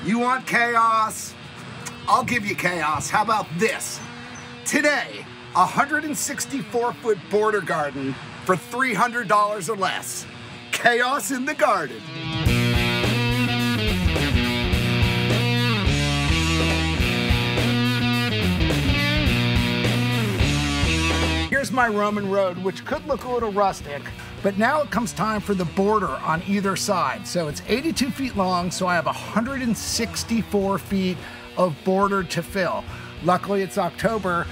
You want chaos? I'll give you chaos. How about this? Today, a 164-foot border garden for $300 or less. Chaos in the garden. Here's my Roman road, which could look a little rustic, but now it comes time for the border on either side. So it's 82 feet long, so I have 164 feet of border to fill. Luckily, it's October.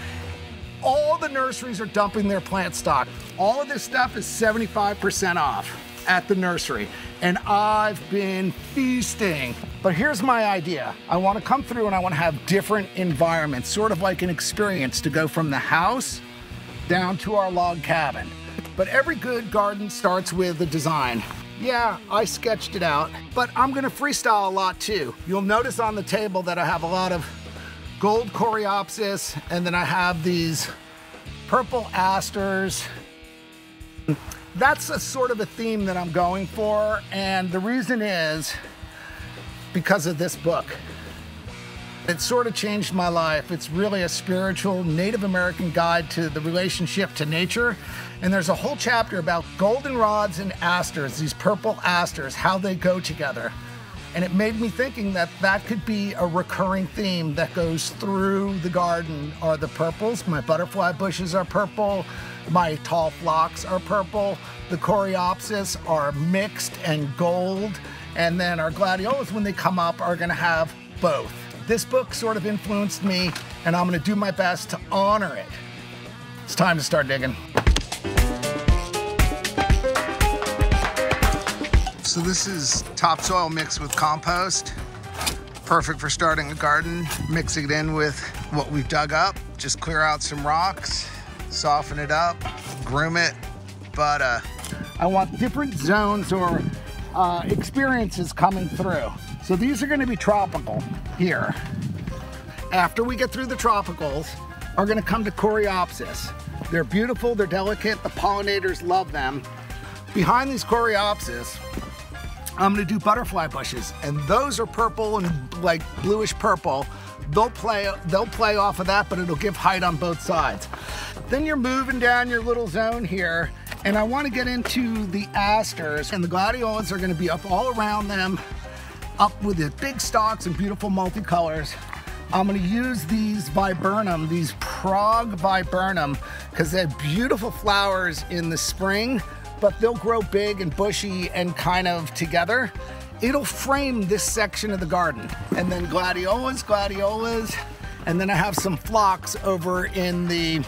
All the nurseries are dumping their plant stock. All of this stuff is 75% off at the nursery, and I've been feasting. But here's my idea. I want to come through and I want to have different environments, sort of like an experience to go from the house down to our log cabin. But every good garden starts with a design. Yeah, I sketched it out, but I'm gonna freestyle a lot too. You'll notice on the table that I have a lot of gold coreopsis, and then I have these purple asters. That's a sort of a theme that I'm going for, and the reason is because of this book. It sort of changed my life. It's really a spiritual Native American guide to the relationship to nature. And there's a whole chapter about goldenrods and asters, these purple asters, how they go together. And it made me thinking that that could be a recurring theme that goes through the garden. Are the purples, my butterfly bushes are purple, my tall phlox are purple, the coreopsis are mixed and gold, and then our gladiolas, when they come up, are gonna have both. This book sort of influenced me, and I'm gonna do my best to honor it. It's time to start digging. So this is topsoil mixed with compost. Perfect for starting a garden. Mixing it in with what we've dug up. Just clear out some rocks, soften it up, groom it. But I want different zones or experiences coming through. So these are gonna be tropical here. After we get through the tropicals, are gonna come to coreopsis. They're beautiful, they're delicate, the pollinators love them. Behind these coreopsis, I'm gonna do butterfly bushes, and those are purple and like bluish purple. They'll play off of that, but it'll give height on both sides. Then you're moving down your little zone here, and I wanna get into the asters, and the gladiolas are gonna be up all around them, up with the big stalks and beautiful multicolors. I'm gonna use these viburnum, these Prague viburnum, because they have beautiful flowers in the spring, but they'll grow big and bushy and kind of together. It'll frame this section of the garden. And then gladiolas, and then I have some phlox over in the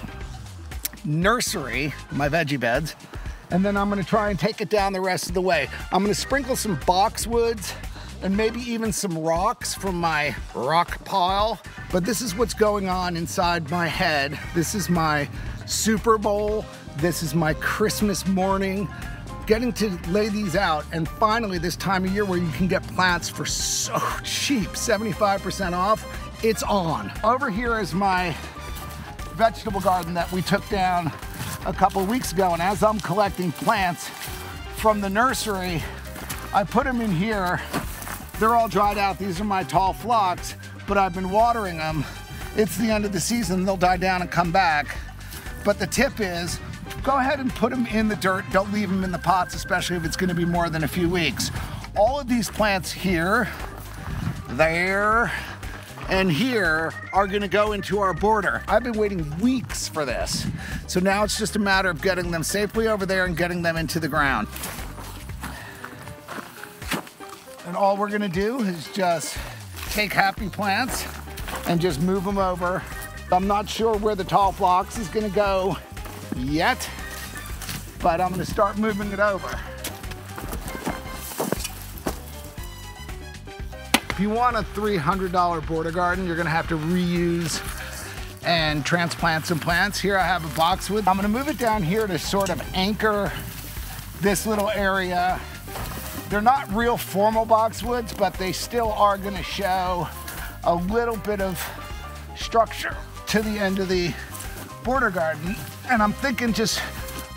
nursery, my veggie beds, and then I'm gonna try and take it down the rest of the way. I'm gonna sprinkle some boxwoods and maybe even some rocks from my rock pile. But this is what's going on inside my head. This is my Super Bowl. This is my Christmas morning. Getting to lay these out, and finally this time of year where you can get plants for so cheap, 75% off, it's on. Over here is my vegetable garden that we took down a couple weeks ago, and as I'm collecting plants from the nursery, I put them in here. They're all dried out. These are my tall phlox, but I've been watering them. It's the end of the season. They'll die down and come back. But the tip is, go ahead and put them in the dirt. Don't leave them in the pots, especially if it's gonna be more than a few weeks. All of these plants here, there, and here are gonna go into our border. I've been waiting weeks for this. So now it's just a matter of getting them safely over there and getting them into the ground. And all we're gonna do is just take happy plants and just move them over. I'm not sure where the tall phlox is gonna go yet, but I'm gonna start moving it over. If you want a $300 border garden, you're gonna have to reuse and transplant some plants. Here I have a boxwood. I'm gonna move it down here to sort of anchor this little area. They're not real formal boxwoods, but they still are gonna show a little bit of structure to the end of the border garden. And I'm thinking just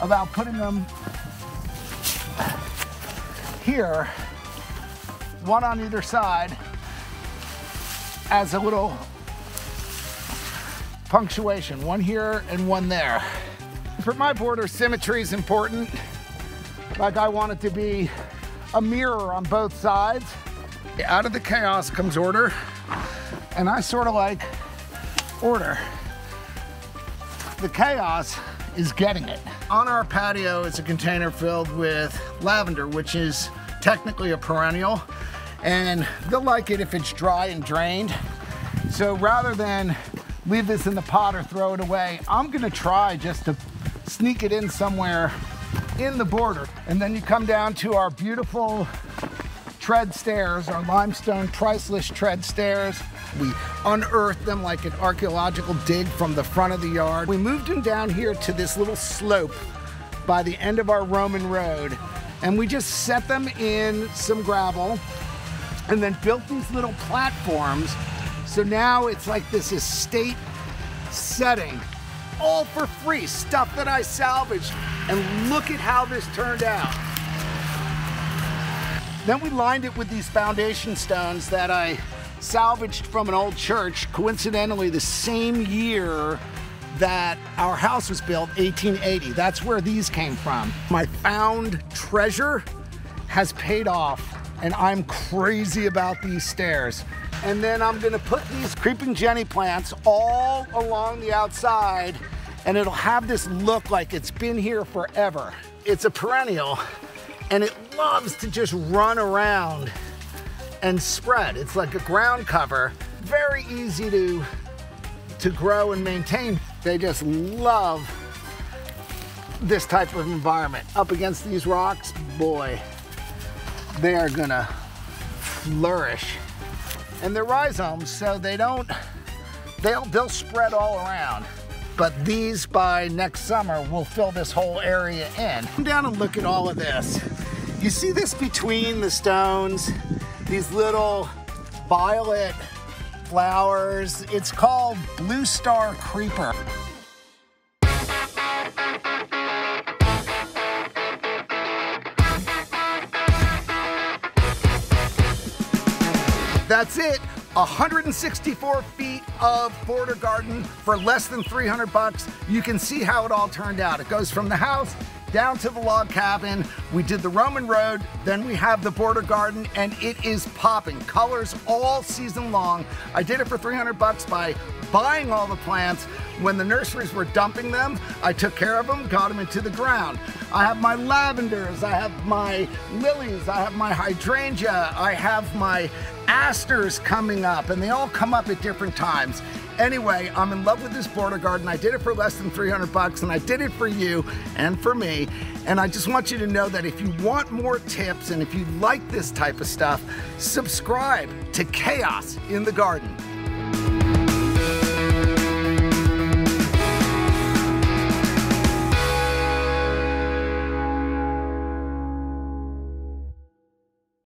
about putting them here, one on either side, as a little punctuation, one here and one there. For my border, symmetry is important. Like I want it to be a mirror on both sides. Out of the chaos comes order, and I sort of like order. The chaos is getting it. On our patio is a container filled with lavender, which is technically a perennial, and they'll like it if it's dry and drained. So rather than leave this in the pot or throw it away, I'm gonna try just to sneak it in somewhere in the border. And then you come down to our beautiful tread stairs, our limestone priceless tread stairs. We unearthed them like an archaeological dig from the front of the yard. We moved them down here to this little slope by the end of our Roman road, and we just set them in some gravel and then built these little platforms. So now it's like this estate setting, all for free, stuff that I salvaged. And look at how this turned out. Then we lined it with these foundation stones that I salvaged from an old church, coincidentally the same year that our house was built, 1880. That's where these came from. My found treasure has paid off, and I'm crazy about these stairs. And then I'm gonna put these creeping Jenny plants all along the outside, and it'll have this look like it's been here forever. It's a perennial, and it loves to just run around and spread. It's like a ground cover, very easy to grow and maintain. They just love this type of environment. Up against these rocks, boy, they are gonna flourish. And they're rhizomes, so they'll spread all around. But these, by next summer, will fill this whole area in. Come down and look at all of this. You see this between the stones, these little violet flowers. It's called Blue Star Creeper. That's it. 164 feet of border garden for less than 300 bucks. You can see how it all turned out. It goes from the house down to the log cabin. We did the Roman road, then we have the border garden, and it is popping. Colors all season long. I did it for 300 bucks by buying all the plants. When the nurseries were dumping them, I took care of them, got them into the ground. I have my lavenders, I have my lilies, I have my hydrangea, I have my asters coming up, and they all come up at different times. Anyway, I'm in love with this border garden. I did it for less than 300 bucks, and I did it for you and for me. And I just want you to know that if you want more tips and if you like this type of stuff, subscribe to Chaos in the Garden.